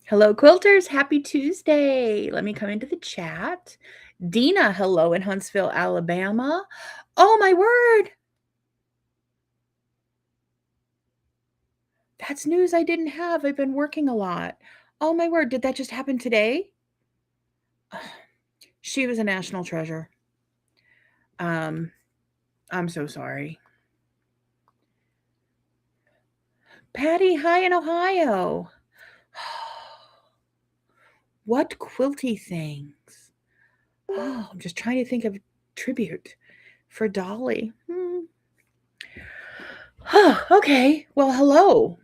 Hello, quilters. Happy Tuesday. Let me come into the chat. Dina, hello in Huntsville, Alabama. Oh, my word. That's news I didn't have. I've been working a lot. Oh, my word. Did that just happen today? She was a national treasure. I'm so sorry. Patty, hi in Ohio. What quilty things? Oh, I'm just trying to think of tribute for Dolly. Okay. Well, hello.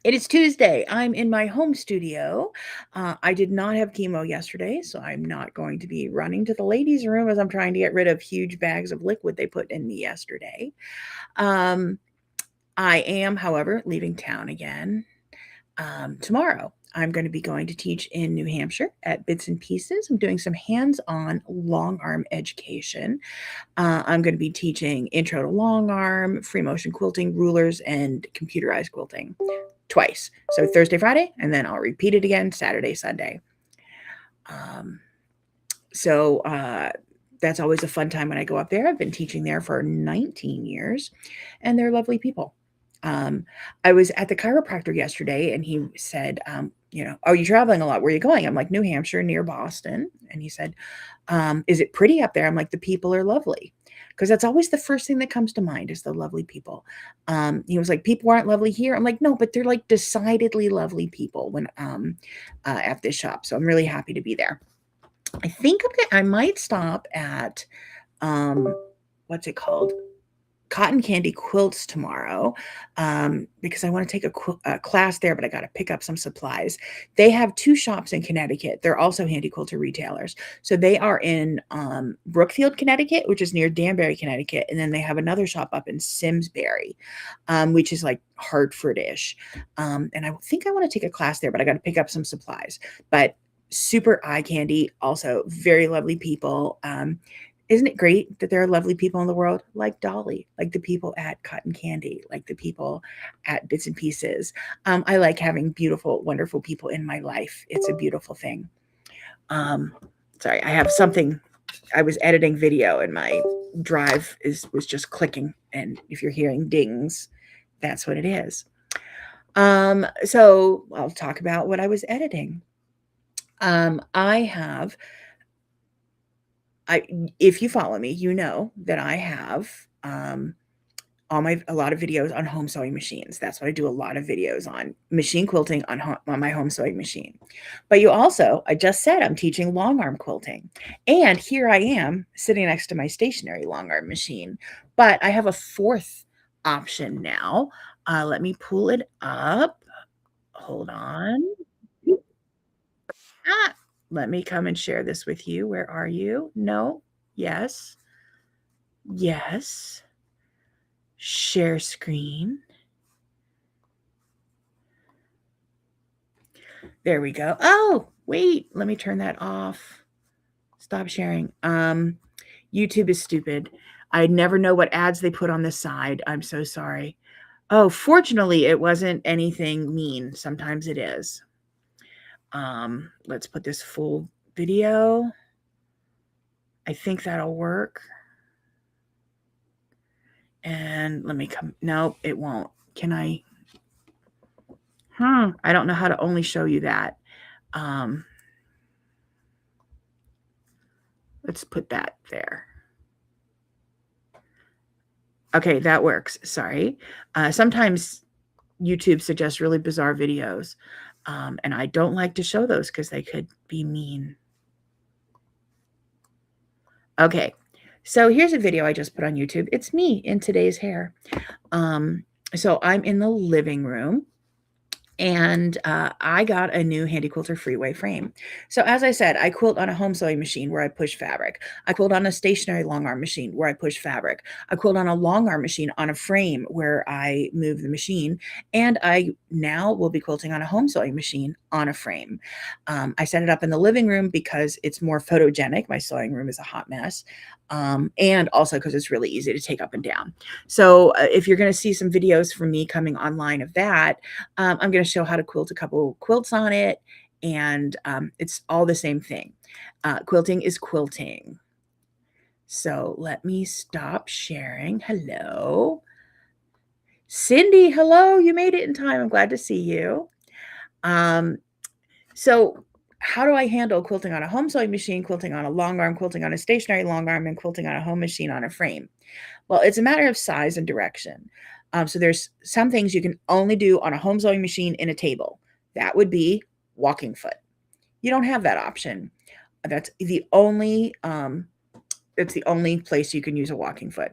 It is Tuesday. I'm in my home studio. I did not have chemo yesterday, so I'm not going to be running to the ladies' room as I'm trying to get rid of huge bags of liquid they put in me yesterday. I am, however, leaving town again tomorrow. I'm going to be going to teach in New Hampshire at Bits and Pieces. I'm doing some hands-on long arm education. I'm going to be teaching intro to long arm, free motion quilting, rulers, and computerized quilting twice. So Thursday, Friday, and then I'll repeat it again Saturday, Sunday. So that's always a fun time when I go up there. I've been teaching there for 19 years, and they're lovely people. I was at the chiropractor yesterday, and he said, "Are you traveling a lot? Where are you going?" I'm like, "New Hampshire, near Boston." And he said, "Is it pretty up there?" I'm like, "The people are lovely." Because that's always the first thing that comes to mind is the lovely people. He was like, "People aren't lovely here." I'm like, "No, but they're like decidedly lovely people when at this shop." So I'm really happy to be there. I think I might stop at what's it called? Cotton Candy Quilts tomorrow because I want to take a class there, but I got to pick up some supplies. They have two shops in Connecticut. They're also handy quilter retailers. So they are in Brookfield, Connecticut, which is near Danbury, Connecticut. And then they have another shop up in Simsbury, which is like Hartford-ish. And I think I want to take a class there, but I got to pick up some supplies. But super eye candy, also very lovely people. Isn't it great that there are lovely people in the world like Dolly, like the people at Cotton Candy, like the people at Bits and Pieces? I like having beautiful, wonderful people in my life. It's a beautiful thing. Sorry, I have something. I was editing video and my drive was just clicking. And if you're hearing dings, that's what it is. So I'll talk about what I was editing. If you follow me, you know that I have a lot of videos on home sewing machines. That's what I do a lot of videos on, machine quilting on my home sewing machine. But I just said I'm teaching long arm quilting. And here I am sitting next to my stationary long arm machine. But I have a fourth option now. Let me pull it up. Hold on. Ah, let me come and share this with you. Where are you? No. Yes. Yes. Share screen. There we go. Oh, wait, let me turn that off. Stop sharing. YouTube is stupid. I never know what ads they put on the side. I'm so sorry. Oh, fortunately, it wasn't anything mean. Sometimes it is. Let's put this full video. I think that'll work. And let me come. Nope, it won't. Can I? I don't know how to only show you that. Let's put that there. Okay, that works. Sorry. Sometimes YouTube suggests really bizarre videos, and I don't like to show those because they could be mean. Okay, so here's a video I just put on YouTube. It's me in today's hair. So I'm in the living room. And I got a new Handy Quilter Freeway frame. So as I said, I quilt on a home sewing machine where I push fabric. I quilt on a stationary long arm machine where I push fabric. I quilt on a long arm machine on a frame where I move the machine. And I now will be quilting on a home sewing machine on a frame. I set it up in the living room because it's more photogenic. My sewing room is a hot mess. And also because it's really easy to take up and down. So if you're going to see some videos from me coming online of that, I'm going to show how to quilt a couple quilts on it, and it's all the same thing. Quilting is quilting. So let me stop sharing. Hello. Cindy, hello. You made it in time. I'm glad to see you. So how do I handle quilting on a home sewing machine, quilting on a long arm, quilting on a stationary long arm, and quilting on a home machine on a frame? Well, it's a matter of size and direction. So there's some things you can only do on a home sewing machine in a table. That would be walking foot. You don't have that option. That's the only place you can use a walking foot.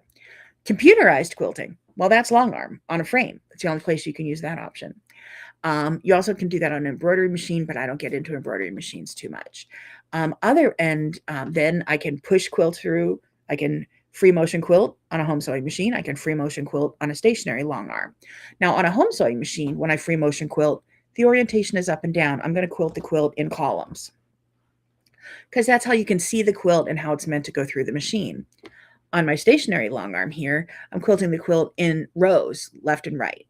Computerized quilting, well, that's long arm on a frame. It's the only place you can use that option. You also can do that on an embroidery machine, but I don't get into embroidery machines too much. Then I can push quilt through. I can free motion quilt on a home sewing machine. I can free motion quilt on a stationary long arm. Now, on a home sewing machine, when I free motion quilt, the orientation is up and down. I'm going to quilt the quilt in columns because that's how you can see the quilt and how it's meant to go through the machine. On my stationary long arm here, I'm quilting the quilt in rows, left and right.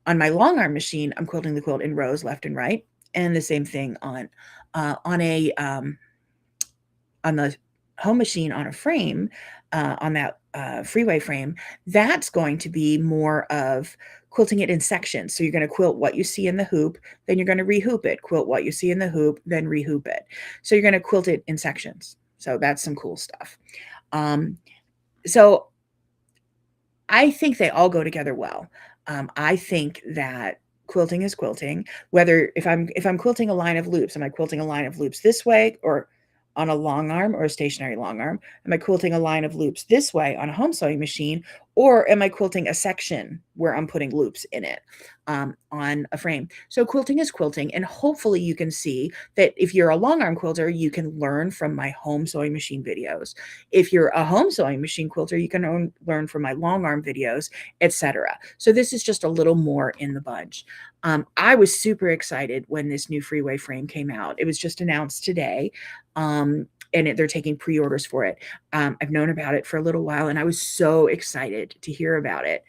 On my long arm machine, I'm quilting the quilt in rows, left and right, and the same thing on the home machine on a frame, on that freeway frame. That's going to be more of quilting it in sections. So you're going to quilt what you see in the hoop, then you're going to rehoop it. Quilt what you see in the hoop, then rehoop it. So you're going to quilt it in sections. So that's some cool stuff. So I think they all go together well. I think that quilting is quilting. Whether if I'm quilting a line of loops, am I quilting a line of loops this way or on a long arm or a stationary long arm? Am I quilting a line of loops this way on a home sewing machine, or am I quilting a section where I'm putting loops in it on a frame? So quilting is quilting, and hopefully you can see that if you're a long arm quilter, you can learn from my home sewing machine videos. If you're a home sewing machine quilter, you can learn from my long arm videos, etc. So this is just a little more in the bunch. I was super excited when this new freeway frame came out. It was just announced today. And they're taking pre-orders for it. I've known about it for a little while, and I was so excited to hear about it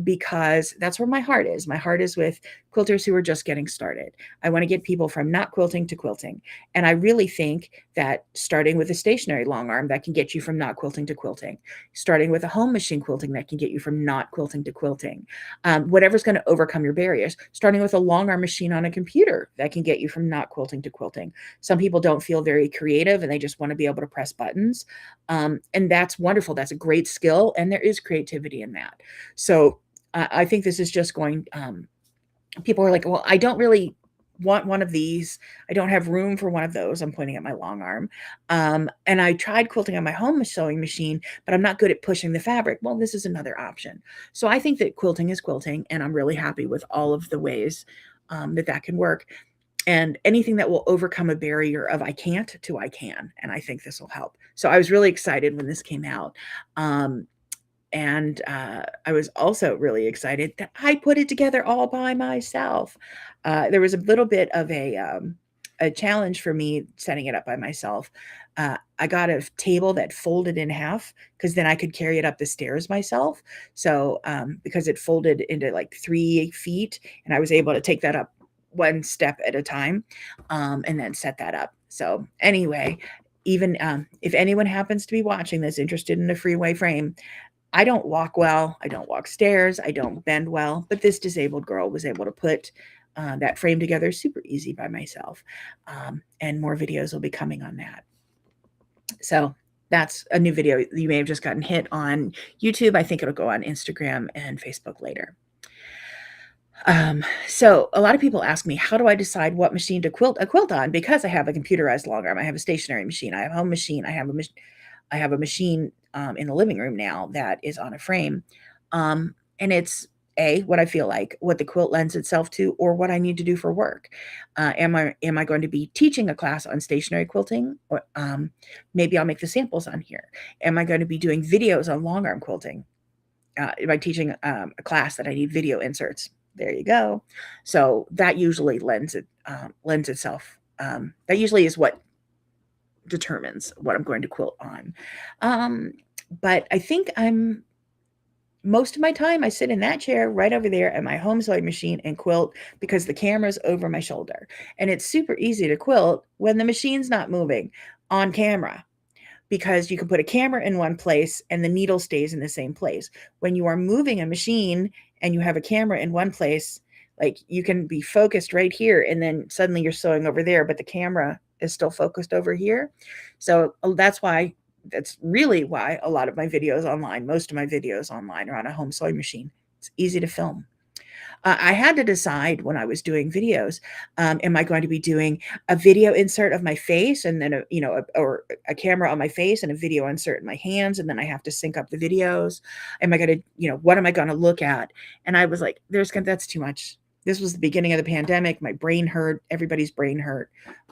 because that's where my heart is. My heart is with quilters who are just getting started. I want to get people from not quilting to quilting. And I really think that starting with a stationary long arm, that can get you from not quilting to quilting. Starting with a home machine quilting, that can get you from not quilting to quilting. Whatever's going to overcome your barriers. Starting with a long arm machine on a computer, that can get you from not quilting to quilting. Some people don't feel very creative and they just want to be able to press buttons. And that's wonderful. That's a great skill. And there is creativity in that. So I think this is just going, people are like, well, I don't really want one of these. I don't have room for one of those. I'm pointing at my long arm. And I tried quilting on my home sewing machine, but I'm not good at pushing the fabric. Well, this is another option. So I think that quilting is quilting, and I'm really happy with all of the ways that can work. And anything that will overcome a barrier of I can't to I can. And I think this will help. So I was really excited when this came out. I was also really excited that I put it together all by myself. There was a little bit of a challenge for me setting it up by myself. I got a table that folded in half because then I could carry it up the stairs myself. So because it folded into like 3 feet, and I was able to take that up one step at a time and then set that up. So anyway, even if anyone happens to be watching this interested in a freeway frame, I don't walk well. I don't walk stairs. I don't bend well. But this disabled girl was able to put that frame together super easy by myself. And more videos will be coming on that. So that's a new video. You may have just gotten hit on YouTube. I think it'll go on Instagram and Facebook later. So a lot of people ask me, how do I decide what machine to quilt a quilt on? Because I have a computerized long arm. I have a stationary machine. I have a home machine. I have a machine in the living room now that is on a frame. And it's what I feel like, what the quilt lends itself to, or what I need to do for work. Am I going to be teaching a class on stationary quilting? Or maybe I'll make the samples on here. Am I going to be doing videos on long arm quilting? Am I teaching a class that I need video inserts? There you go. So that usually lends itself. That usually is what determines what I'm going to quilt on. But I think I'm most of my time I sit in that chair right over there at my home sewing machine and quilt because the camera's over my shoulder. And it's super easy to quilt when the machine's not moving on camera, because you can put a camera in one place and the needle stays in the same place. When you are moving a machine and you have a camera in one place, like you can be focused right here and then suddenly you're sewing over there, but the camera is still focused over here. So that's really why a lot of my videos online, most of my videos online are on a home sewing machine. It's easy to film. I had to decide when I was doing videos, am I going to be doing a video insert of my face and then or a camera on my face and a video insert in my hands, and then I have to sync up the videos? Am I going to, what am I going to look at? And I was like, that's too much. This was the beginning of the pandemic. My brain hurt. Everybody's brain hurt.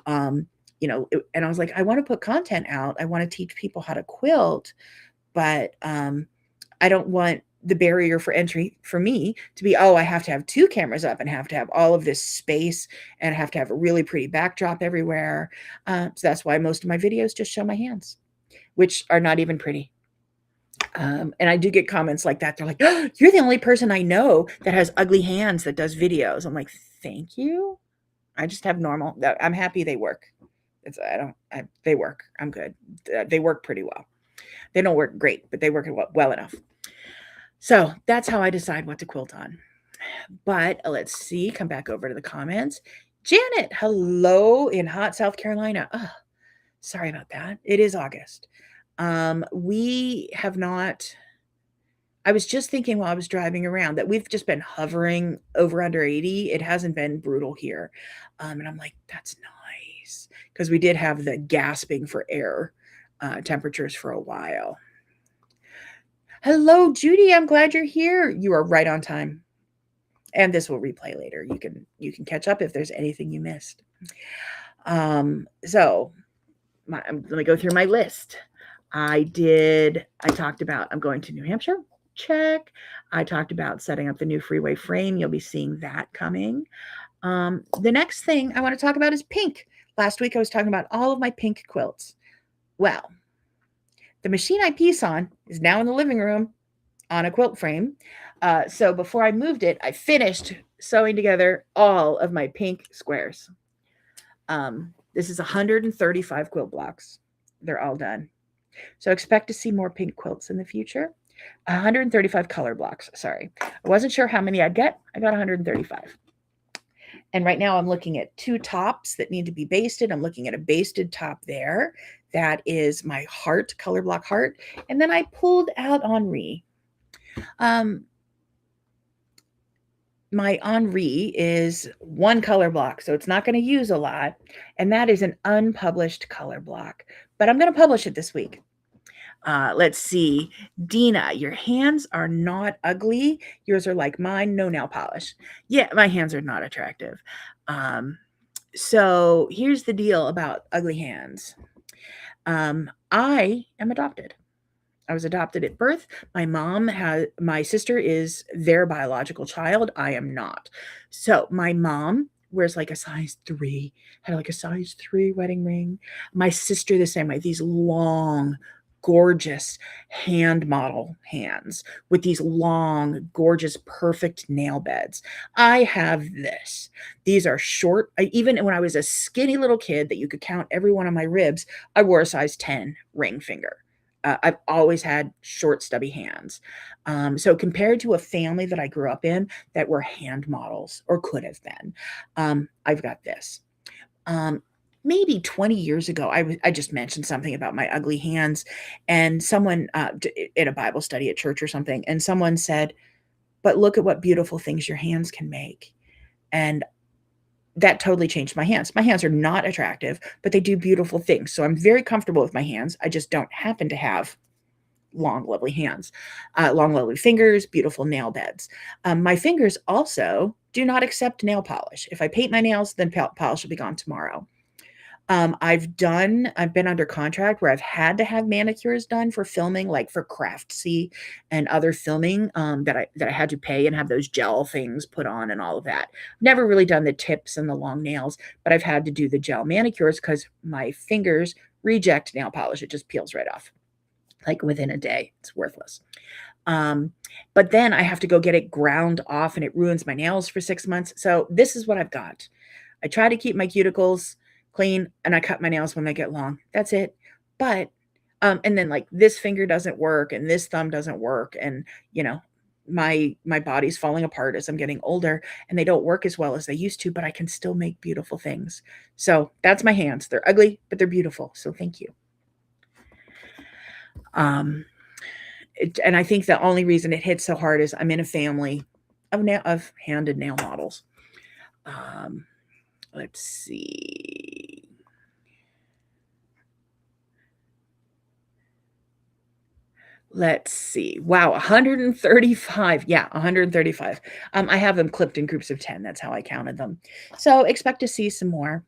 And I was like, I want to put content out. I want to teach people how to quilt, but I don't want the barrier for entry for me to be, I have to have two cameras up and have to have all of this space and have to have a really pretty backdrop everywhere. So that's why most of my videos just show my hands, which are not even pretty. And I do get comments like that. They're like, oh, you're the only person I know that has ugly hands that does videos. I'm like, thank you. I just have normal. I'm happy they work. They work. I'm good. They work pretty well. They don't work great, but they work well enough. So that's how I decide what to quilt on. But let's see, come back over to the comments. Janet, hello in hot South Carolina. Oh, sorry about that. It is August. We have not, I was just thinking while I was driving around that we've just been hovering over under 80. It hasn't been brutal here. And I'm like, that's nice. Because we did have the gasping for air temperatures for a while. Hello, Judy. I'm glad you're here. You are right on time. And this will replay later. You can catch up if there's anything you missed. So let me go through my list. I talked about I'm going to New Hampshire. Check. I talked about setting up the new freeway frame. You'll be seeing that coming. The next thing I want to talk about is pink. Last week I was talking about all of my pink quilts. Well, the machine I piece on is now in the living room on a quilt frame. So before I moved it, I finished sewing together all of my pink squares. This is 135 quilt blocks. They're all done. So expect to see more pink quilts in the future. 135 color blocks, sorry. I wasn't sure how many I'd get. I got 135. And right now I'm looking at two tops that need to be basted. I'm looking at a basted top there. That is my heart, color block heart. And then I pulled out Henri. My Henri is one color block, so it's not going to use a lot. And that is an unpublished color block. But I'm going to publish it this week. Let's see. Dina, your hands are not ugly. Yours are like mine, no nail polish. Yeah, my hands are not attractive. So here's the deal about ugly hands. I am adopted. I was adopted at birth. My sister is their biological child. I am not. So my mom wears like a size 3, had like a size 3 wedding ring. My sister the same way, these long, gorgeous hand model hands with these long, gorgeous, perfect nail beds. I have this. These are short. Even when I was a skinny little kid that you could count every one of my ribs, I wore a size 10 ring finger. I've always had short, stubby hands. So compared to a family that I grew up in that were hand models or could have been, I've got this. Maybe 20 years ago, I just mentioned something about my ugly hands, and someone in a Bible study at church or something, and someone said, but look at what beautiful things your hands can make. And that totally changed my hands. My hands are not attractive, but they do beautiful things. So I'm very comfortable with my hands. I just don't happen to have long, lovely hands, long, lovely fingers, beautiful nail beds. My fingers also do not accept nail polish. If I paint my nails, then polish will be gone tomorrow. I've been under contract where I've had to have manicures done for filming, like for Craftsy and other filming, that I had to pay and have those gel things put on and all of that. Never really done the tips and the long nails, but I've had to do the gel manicures because my fingers reject nail polish. It just peels right off, like within a day. It's worthless. But then I have to go get it ground off and it ruins my nails for 6 months. So this is what I've got. I try to keep my cuticles clean and I cut my nails when they get long. That's it. But and then like this finger doesn't work and this thumb doesn't work and you know my body's falling apart as I'm getting older and they don't work as well as they used to, but I can still make beautiful things. So that's my hands. They're ugly, but they're beautiful. So thank you. And I think the only reason it hits so hard is I'm in a family of handed nail models. Let's see. Let's see. Wow, 135. Yeah, 135. I have them clipped in groups of 10. That's how I counted them. So expect to see some more.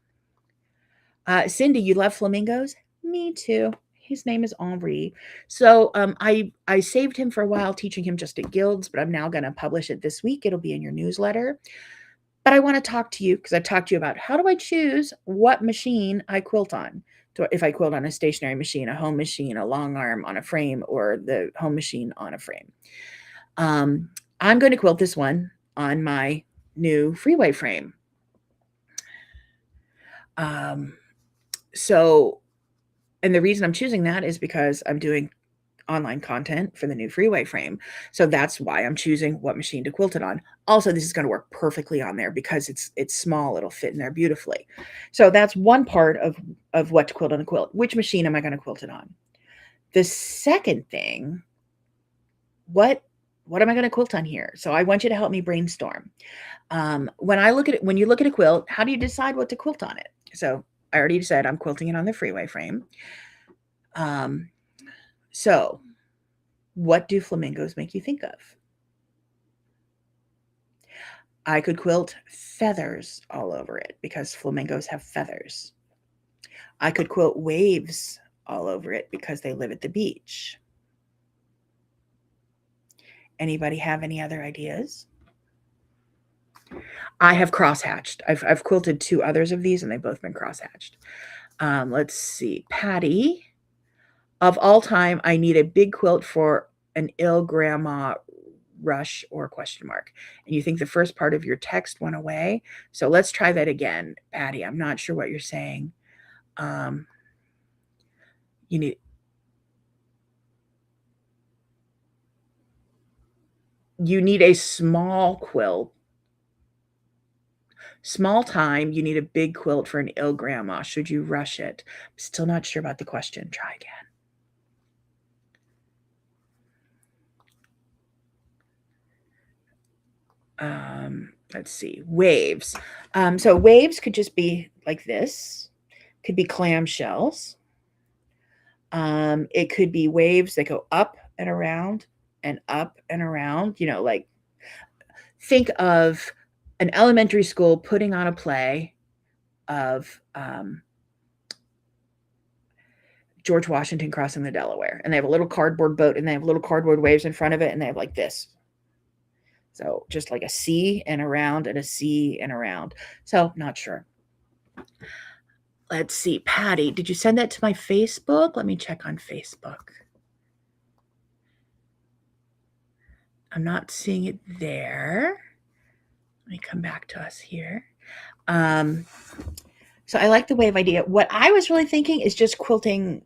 Cindy, you love flamingos? Me too. His name is Henri. So I saved him for a while, teaching him just at Guilds, but I'm now going to publish it this week. It'll be in your newsletter. But I want to talk to you because I talked to you about how do I choose what machine I quilt on. If I quilt on a stationary machine, a home machine, a long arm on a frame, or the home machine on a frame. I'm going to quilt this one on my new Freeway frame. And the reason I'm choosing that is because I'm doing online content for the new Freeway frame. So that's why I'm choosing what machine to quilt it on. Also, this is going to work perfectly on there because it's small. It'll fit in there beautifully. So that's one part of what to quilt on a quilt. Which machine am I going to quilt it on? The second thing, what am I going to quilt on here? So I want you to help me brainstorm. When you look at a quilt, how do you decide what to quilt on it? So I already said I'm quilting it on the Freeway frame. So what do flamingos make you think of? I could quilt feathers all over it because flamingos have feathers. I could quilt waves all over it because they live at the beach. Anybody have any other ideas? I have crosshatched. I've quilted 2 others of these and they've both been crosshatched. Let's see. Patty, of all time, I need a big quilt for an ill grandma rush or question mark. And you think the first part of your text went away. So let's try that again. Patty, I'm not sure what you're saying. You need a small quilt. Small time, you need a big quilt for an ill grandma. Should you rush it? I'm still not sure about the question. Try again. Let's see. Waves. So waves could just be like this. Could be clamshells. It could be waves that go up and around and up and around. Like think of an elementary school putting on a play of George Washington crossing the Delaware. And they have a little cardboard boat and they have little cardboard waves in front of it and they have like this. So just like a C and around and a C and around. So not sure. Let's see. Patty, did you send that to my Facebook? Let me check on Facebook. I'm not seeing it there. Let me come back to us here. So I like the wave idea. What I was really thinking is just quilting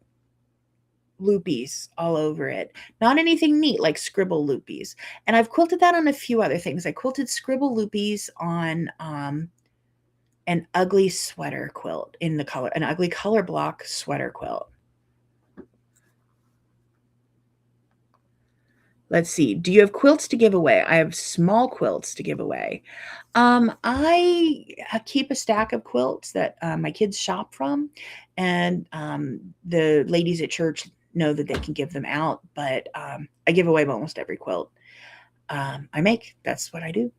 loopies all over it. Not anything neat like scribble loopies. And I've quilted that on a few other things. I quilted scribble loopies on an ugly sweater quilt an ugly color block sweater quilt. Let's see. Do you have quilts to give away? I have small quilts to give away. I keep a stack of quilts that my kids shop from, and the ladies at church know that they can give them out, but I give away almost every quilt I make. That's what I do.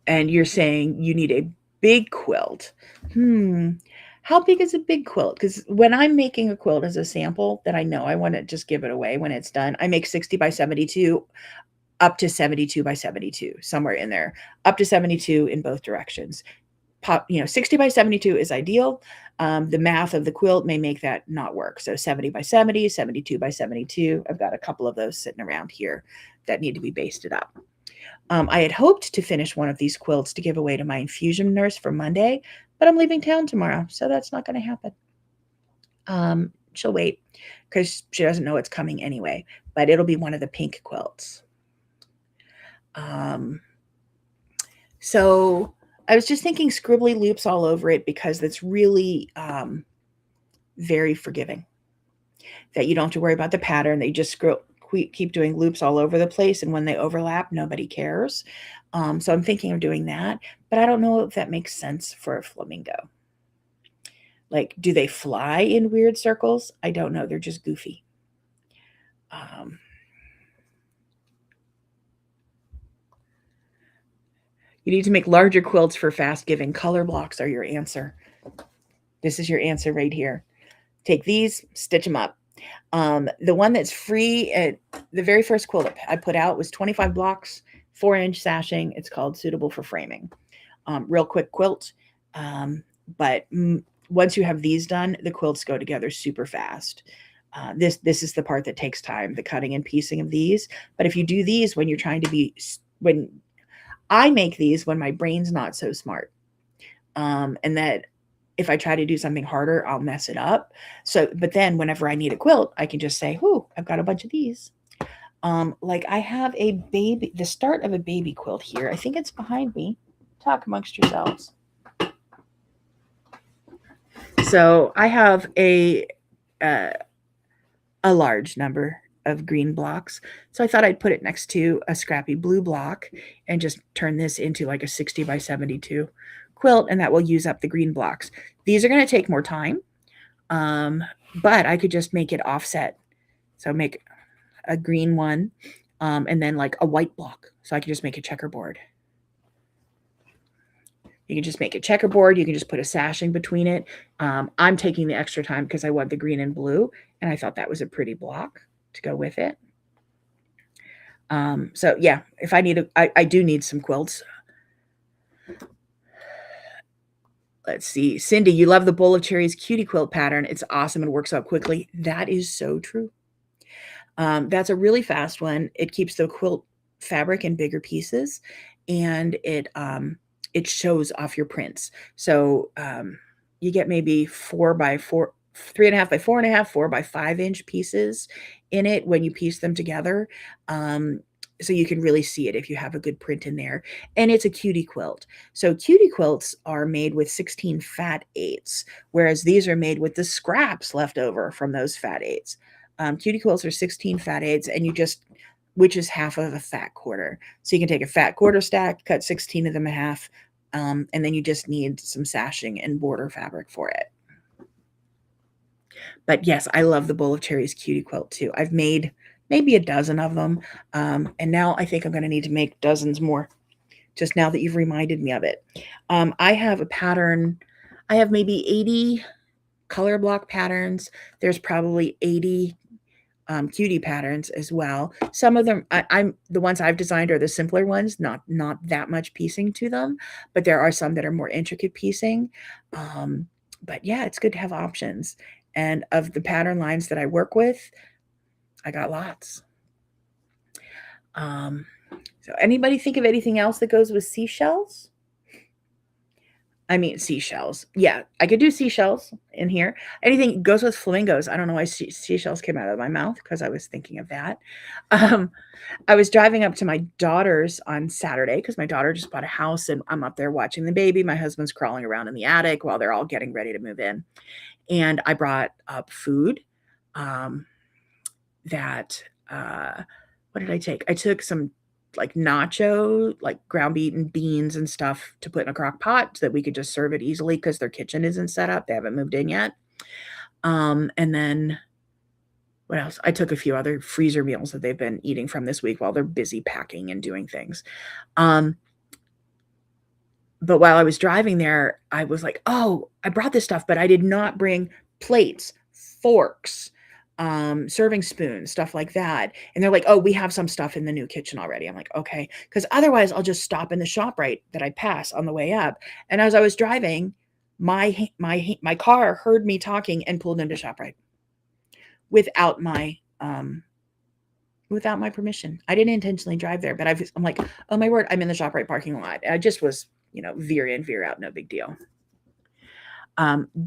And you're saying you need a big quilt. How big is a big quilt? Because when I'm making a quilt as a sample that I know I want to just give it away when it's done, I make 60 by 72 up to 72 by 72, somewhere in there, up to 72 in both directions. pop, 60 by 72 is ideal. The math of the quilt may make that not work. So 70 by 70, 72 by 72. I've got a couple of those sitting around here that need to be basted up. I had hoped to finish one of these quilts to give away to my infusion nurse for Monday, but I'm leaving town tomorrow, so that's not going to happen. She'll wait because she doesn't know it's coming anyway, but it'll be one of the pink quilts. So I was just thinking scribbly loops all over it because that's really very forgiving. That you don't have to worry about the pattern. That you just keep doing loops all over the place, and when they overlap, nobody cares. So I'm thinking of doing that, but I don't know if that makes sense for a flamingo. Like, do they fly in weird circles? I don't know. They're just goofy. You need to make larger quilts for fast giving. Color blocks are your answer. This is your answer right here. Take these, stitch them up. The one that's free, the very first quilt I put out was 25 blocks, 4-inch sashing. It's called Suitable for Framing. Real quick quilt. But once you have these done, the quilts go together super fast. This is the part that takes time, the cutting and piecing of these. But if you do these when you're trying to when I make these when my brain's not so smart, and that if I try to do something harder, I'll mess it up. So, but then whenever I need a quilt, I can just say, "Ooh, I've got a bunch of these." Like I have the start of a baby quilt here. I think it's behind me. Talk amongst yourselves. So I have a large number of green blocks. So I thought I'd put it next to a scrappy blue block and just turn this into like a 60 by 72 quilt, and that will use up the green blocks. These are going to take more time, but I could just make it offset. So make a green one, and then like a white block. So I could just make a checkerboard. You can just make a checkerboard. You can just put a sashing between it. I'm taking the extra time because I want the green and blue, and I thought that was a pretty block to go with it. So yeah, if I need I do need some quilts. Let's see. Cindy, you love the Bowl of Cherries cutie quilt pattern. It's awesome and works out quickly. That is so true. That's a really fast one. It keeps the quilt fabric in bigger pieces, and it shows off your prints. So you get maybe 4 by 4, 3.5 by 4.5, 4 by 5-inch pieces in it when you piece them together. So you can really see it if you have a good print in there. And it's a cutie quilt. So cutie quilts are made with 16 fat 8s, whereas these are made with the scraps left over from those fat 8s. Cutie quilts are 16 fat 8s, and which is half of a fat quarter. So you can take a fat quarter stack, cut 16 of them in half, and then you just need some sashing and border fabric for it. But yes, I love the Bowl of Cherries cutie quilt too. I've made maybe a dozen of them, and now I think I'm going to need to make dozens more, just now that you've reminded me of it. I have a pattern. I have maybe 80 color block patterns. There's probably 80 cutie patterns as well. Some of them, I'm the ones I've designed are the simpler ones, not that much piecing to them, but there are some that are more intricate piecing. But yeah, it's good to have options. And of the pattern lines that I work with, I got lots. So anybody think of anything else that goes with seashells? I mean, seashells. Yeah, I could do seashells in here. Anything goes with flamingos. I don't know why seashells came out of my mouth because I was thinking of that. I was driving up to my daughter's on Saturday because my daughter just bought a house, and I'm up there watching the baby. My husband's crawling around in the attic while they're all getting ready to move in. And I brought up food that, what did I take? I took some like nacho, like ground beaten beans and stuff to put in a crock pot so that we could just serve it easily because their kitchen isn't set up. They haven't moved in yet. And then what else? I took a few other freezer meals that they've been eating from this week while they're busy packing and doing things. But while I was driving there, I was like, oh, I brought this stuff, but I did not bring plates, forks, serving spoons, stuff like that. And they're like, oh, we have some stuff in the new kitchen already. I'm like, okay. Because otherwise I'll just stop in the ShopRite that I pass on the way up. And as I was driving, my car heard me talking and pulled into ShopRite without my permission. I didn't intentionally drive there, but I'm like, oh my word, I'm in the ShopRite parking lot. I just was, veer in, veer out, no big deal.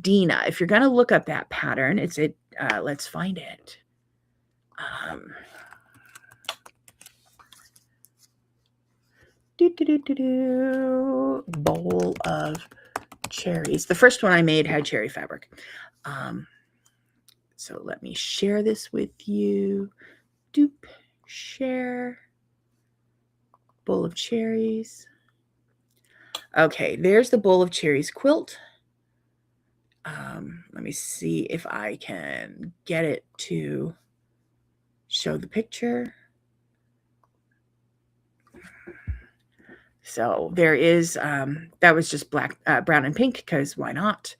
Dina, if you're going to look up that pattern, let's find it. Bowl of cherries. The first one I made had cherry fabric. So let me share this with you. Doop, share. Bowl of cherries. Okay, there's the bowl of cherries quilt. Let me see if I can get it to show the picture. So there is, that was just black, brown and pink, because why not?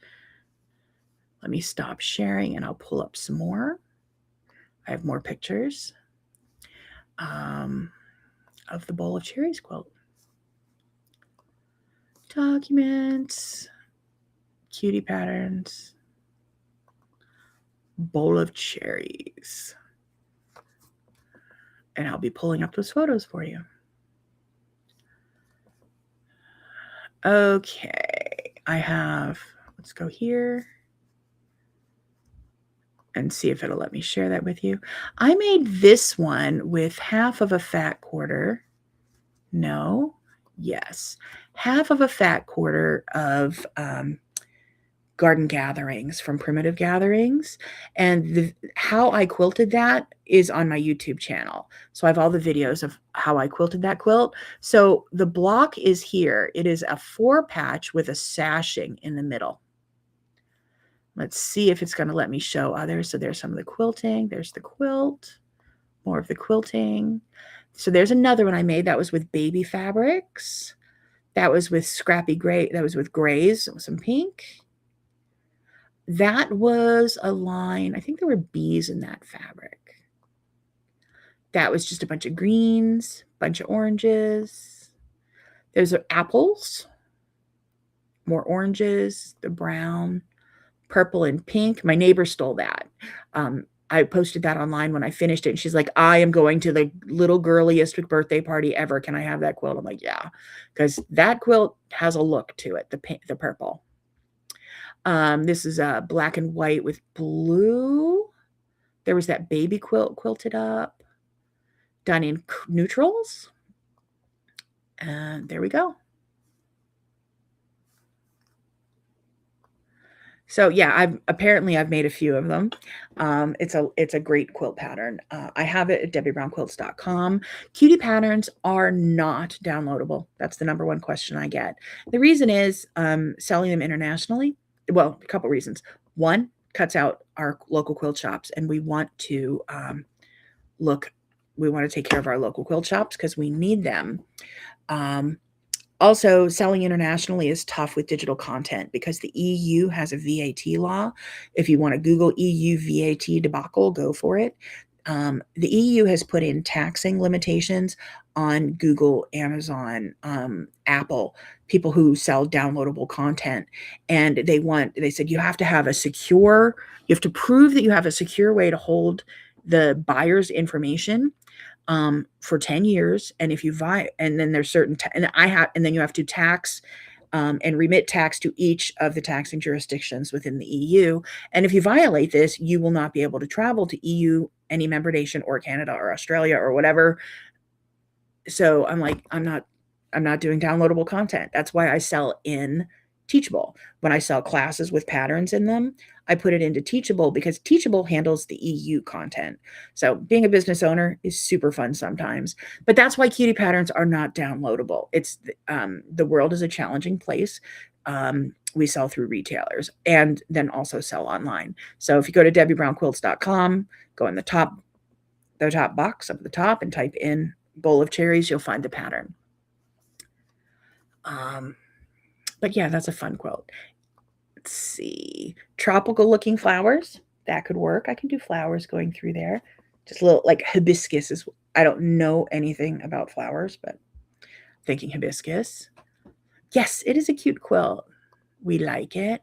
Let me stop sharing and I'll pull up some more. I have more pictures of the bowl of cherries quilt. Documents, cutie patterns, bowl of cherries. And I'll be pulling up those photos for you. Okay, let's go here and see if it'll let me share that with you. I made this one with half of a fat quarter. No, yes. Half of a fat quarter of Garden Gatherings from Primitive Gatherings. And how I quilted that is on my YouTube channel. So I have all the videos of how I quilted that quilt. So the block is here. It is a 4-patch with a sashing in the middle. Let's see if it's going to let me show others. So there's some of the quilting. There's the quilt. More of the quilting. So there's another one I made that was with baby fabrics. That was with scrappy gray. That was with grays, some pink. That was a line. I think there were bees in that fabric. That was just a bunch of greens, bunch of oranges. Those are apples, more oranges, the brown, purple, and pink. My neighbor stole that. I posted that online when I finished it. And she's like, I am going to the little girliest birthday party ever. Can I have that quilt? I'm like, yeah, because that quilt has a look to it, the purple. This is black and white with blue. There was that baby quilt quilted up, done in neutrals. And there we go. So yeah, I've made a few of them. It's a great quilt pattern. I have it at DebbieBrownQuilts.com. Cutie patterns are not downloadable. That's the number one question I get. The reason is selling them internationally. Well, a couple reasons. One, cuts out our local quilt shops, and we want to take care of our local quilt shops because we need them. Also, selling internationally is tough with digital content because the EU has a VAT law. If you want to Google EU VAT debacle, go for it. The EU has put in taxing limitations on Google, Amazon, Apple, people who sell downloadable content. And they said you have to prove that you have a secure way to hold the buyer's information for 10 years. And if you and then there's certain, and then you have to tax and remit tax to each of the taxing jurisdictions within the EU. And if you violate this, you will not be able to travel to EU, any member nation, or Canada or Australia or whatever. So I'm like, I'm not doing downloadable content. That's why I sell in Teachable. When I sell classes with patterns in them, I put it into Teachable because Teachable handles the EU content. So being a business owner is super fun sometimes, but that's why cutie patterns are not downloadable. It's the world is a challenging place. We sell through retailers and then also sell online. So if you go to DebbieBrownQuilts.com, go in the top box up at the top and type in bowl of cherries, you'll find the pattern. But yeah, that's a fun quilt. Let's see. Tropical looking flowers. That could work. I can do flowers going through there. Just a little like hibiscus is, I don't know anything about flowers, but thinking hibiscus. Yes, it is a cute quilt. We like it.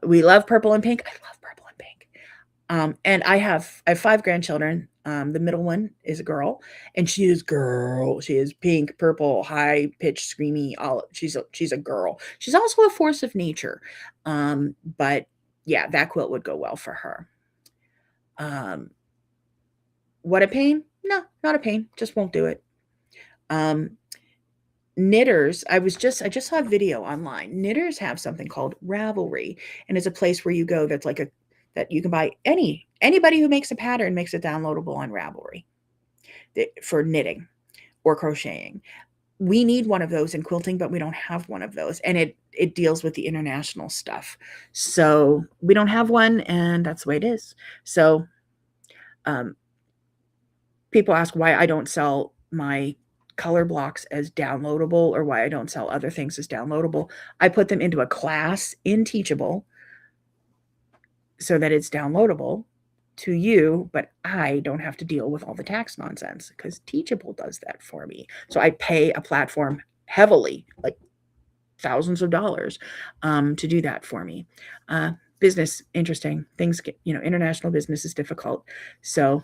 We love purple and pink. I love purple and pink. And I have 5 grandchildren. The middle one is a girl, and she is girl. She is pink, purple, high pitched, screamy. All she's a girl. She's also a force of nature. But yeah, that quilt would go well for her. Um, what a pain? No, not a pain. Just won't do it. Um, Knitters, I just saw a video online. Knitters have something called Ravelry, and it's a place where you go that's like a that you can buy anybody who makes a pattern makes it downloadable on Ravelry for knitting or crocheting. We need one of those in quilting, but we don't have one of those, and it deals with the international stuff. So we don't have one, and that's the way it is. So um, people ask why I don't sell my color blocks as downloadable or why I don't sell other things as downloadable. I put them into a class in Teachable so that it's downloadable to you, but I don't have to deal with all the tax nonsense because Teachable does that for me. So I pay a platform heavily, like thousands of dollars, to do that for me. Business, interesting. Things get, international business is difficult. So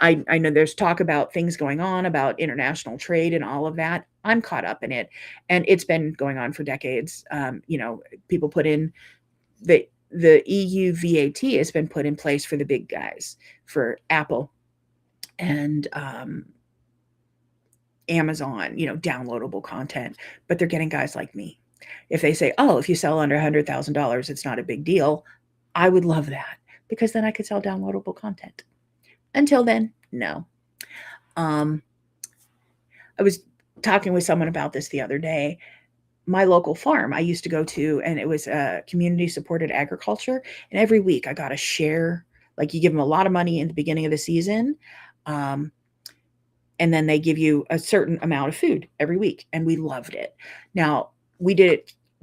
I know there's talk about things going on about international trade and all of that. I'm caught up in it, and it's been going on for decades. People put in the EU VAT has been put in place for the big guys, for Apple and Amazon, downloadable content, but they're getting guys like me. If they say, oh, if you sell under $100,000, it's not a big deal, I would love that because then I could sell downloadable content. Until then, no. I was talking with someone about this the other day. My local farm I used to go to, and it was community supported agriculture. And every week I got a share, like you give them a lot of money in the beginning of the season. And then they give you a certain amount of food every week. And we loved it. Now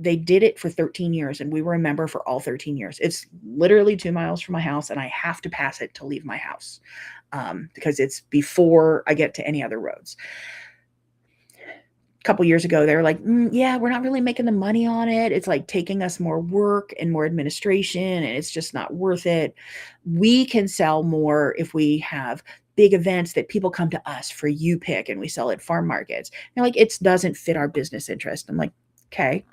they did it for 13 years, and we were a member for all 13 years. It's literally 2 miles from my house, and I have to pass it to leave my house because it's before I get to any other roads. A couple years ago, they were like, yeah, we're not really making the money on it. It's like taking us more work and more administration, and it's just not worth it. We can sell more if we have big events that people come to us for you pick, and we sell at farm markets. And like, it doesn't fit our business interest. I'm like, okay.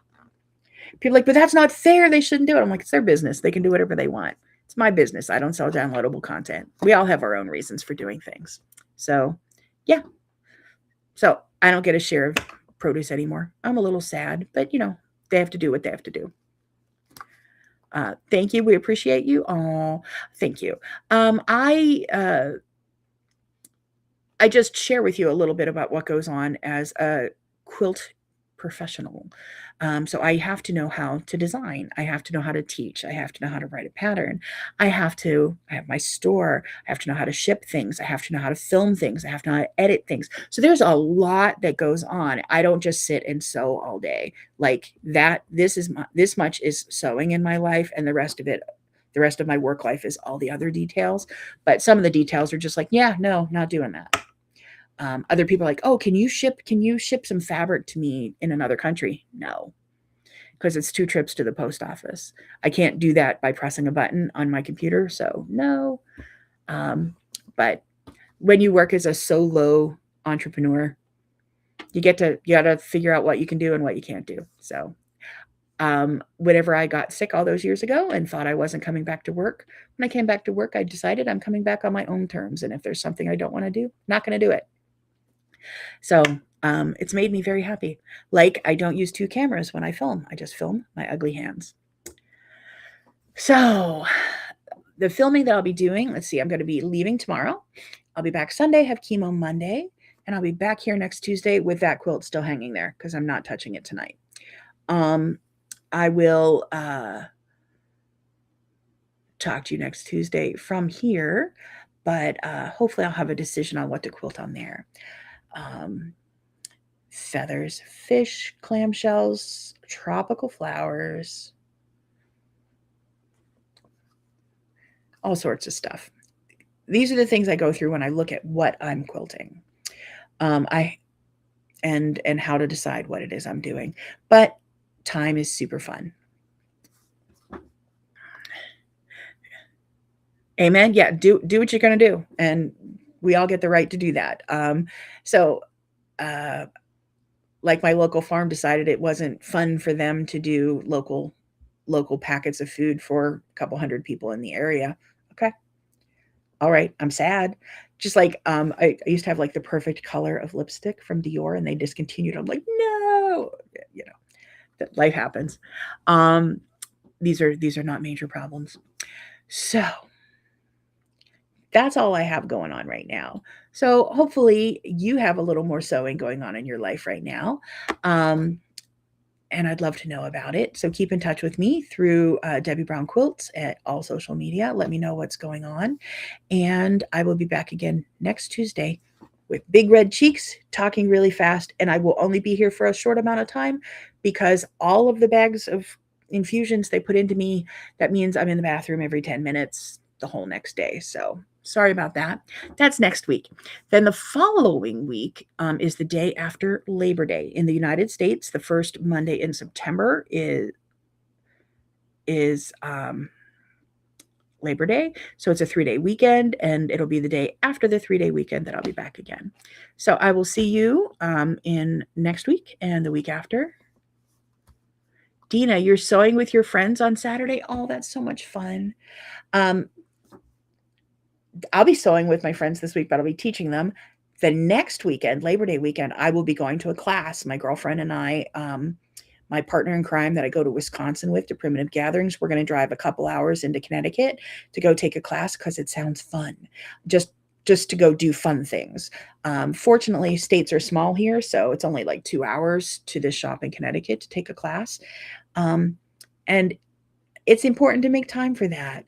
People are like, but that's not fair. They shouldn't do it. I'm like, it's their business. They can do whatever they want. It's my business. I don't sell downloadable content. We all have our own reasons for doing things. So, yeah. So I don't get a share of produce anymore. I'm a little sad, but they have to do what they have to do. Thank you. We appreciate you. Oh, thank you. I just share with you a little bit about what goes on as a quilt professional. So I have to know how to design. I have to know how to teach. I have to know how to write a pattern. I have my store. I have to know how to ship things. I have to know how to film things. I have to know how to edit things. So there's a lot that goes on. I don't just sit and sew all day like that. This much is sewing in my life, and the rest of my work life is all the other details. But some of the details are just like, yeah, no, not doing that. Other people are like, oh, can you ship some fabric to me in another country? No, because it's 2 trips to the post office. I can't do that by pressing a button on my computer. So no. But when you work as a solo entrepreneur, you got to figure out what you can do and what you can't do. So whenever I got sick all those years ago and thought I wasn't coming back to work, when I came back to work, I decided I'm coming back on my own terms. And if there's something I don't want to do, not going to do it. So it's made me very happy. Like, I don't use 2 cameras when I film. I just film my ugly hands. So the filming that I'll be doing, let's see, I'm going to be leaving tomorrow. I'll be back Sunday, have chemo Monday, and I'll be back here next Tuesday with that quilt still hanging there because I'm not touching it tonight. I will talk to you next Tuesday from here, but hopefully I'll have a decision on what to quilt on there. Feathers, fish, clamshells, tropical flowers. all sorts of stuff. These are the things I go through when I look at what I'm quilting. I and how to decide what it is I'm doing. But time is super fun. Amen. Yeah, do what you're gonna do, and we all get the right to do that. So, uh, like my local farm decided it wasn't fun for them to do local packets of food for a couple hundred people in the area. Okay, all right, I'm sad. Just like I used to have like the perfect color of lipstick from Dior, and they discontinued. I'm like, no, you know, that life happens. Um, these are not major problems. So that's all I have going on right now. So hopefully you have a little more sewing going on in your life right now. Um, and I'd love to know about it. So keep in touch with me through Debbie Brown Quilts at all social media. Let me know what's going on. And I will be back again next Tuesday with big red cheeks, talking really fast. And I will only be here for a short amount of time because all of the bags of infusions they put into me, that means I'm in the bathroom every 10 minutes the whole next day. So sorry about that. That's next week. Then the following week is the day after Labor Day in the United States. The first Monday in September is Labor Day. So it's a 3-day weekend, and it'll be the day after the 3-day weekend that I'll be back again. So I will see you in next week and the week after. Dina, you're sewing with your friends on Saturday. Oh, that's so much fun. I'll be sewing with my friends this week, but I'll be teaching them. The next weekend, Labor Day weekend, I will be going to a class. My girlfriend and I, my partner in crime that I go to Wisconsin with to Primitive Gatherings, we're going to drive a couple hours into Connecticut to go take a class because it sounds fun. Just to go do fun things. Fortunately, states are small here, so it's only like 2 hours to this shop in Connecticut to take a class. And it's important to make time for that.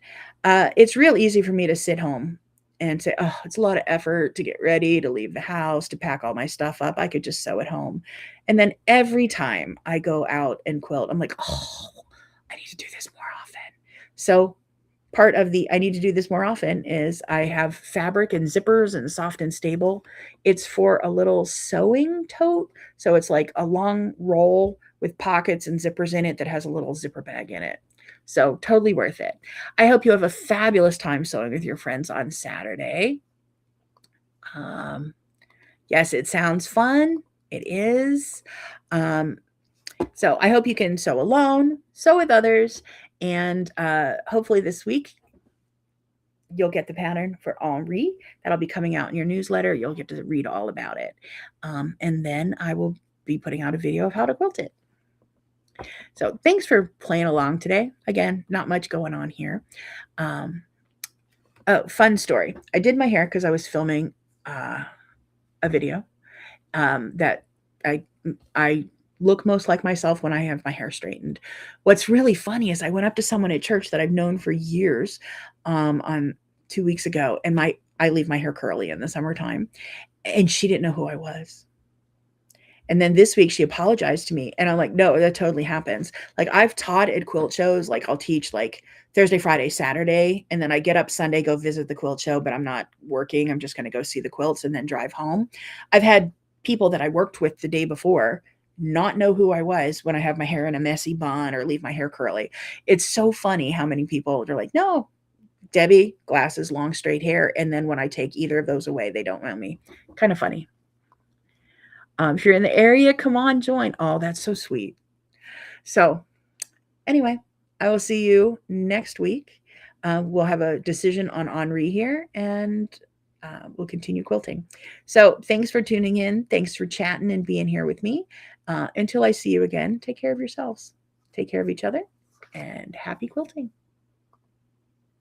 It's real easy for me to sit home and say, oh, it's a lot of effort to get ready, to leave the house, to pack all my stuff up. I could just sew at home. And then every time I go out and quilt, I'm like, oh, I need to do this more often. So part of the I need to do this more often is I have fabric and zippers and soft and stable. It's for a little sewing tote. So it's like a long roll with pockets and zippers in it that has a little zipper bag in it. So totally worth it. I hope you have a fabulous time sewing with your friends on Saturday. Yes, it sounds fun. It is. So I hope you can sew alone, sew with others, and hopefully this week you'll get the pattern for Henri. That'll be coming out in your newsletter. You'll get to read all about it. And then I will be putting out a video of how to quilt it. So thanks for playing along today. Again, not much going on here. Oh, fun story. I did my hair because I was filming a video that I look most like myself when I have my hair straightened. What's really funny is I went up to someone at church that I've known for years on 2 weeks ago, and I leave my hair curly in the summertime, and she didn't know who I was. And then this week she apologized to me, and I'm like, no, that totally happens. Like I've taught at quilt shows, like I'll teach like Thursday, Friday, Saturday, and then I get up Sunday, go visit the quilt show, but I'm not working. I'm just going to go see the quilts and then drive home. I've had people that I worked with the day before not know who I was when I have my hair in a messy bun or leave my hair curly. It's so funny how many people are like, no, Debbie, glasses, long, straight hair. And then when I take either of those away, they don't know me. Kind of funny. If you're in the area, come on, join. Oh, that's so sweet. So anyway, I will see you next week. We'll have a decision on Henri here, and we'll continue quilting. So thanks for tuning in. Thanks for chatting and being here with me. Until I see you again, take care of yourselves. Take care of each other, and happy quilting.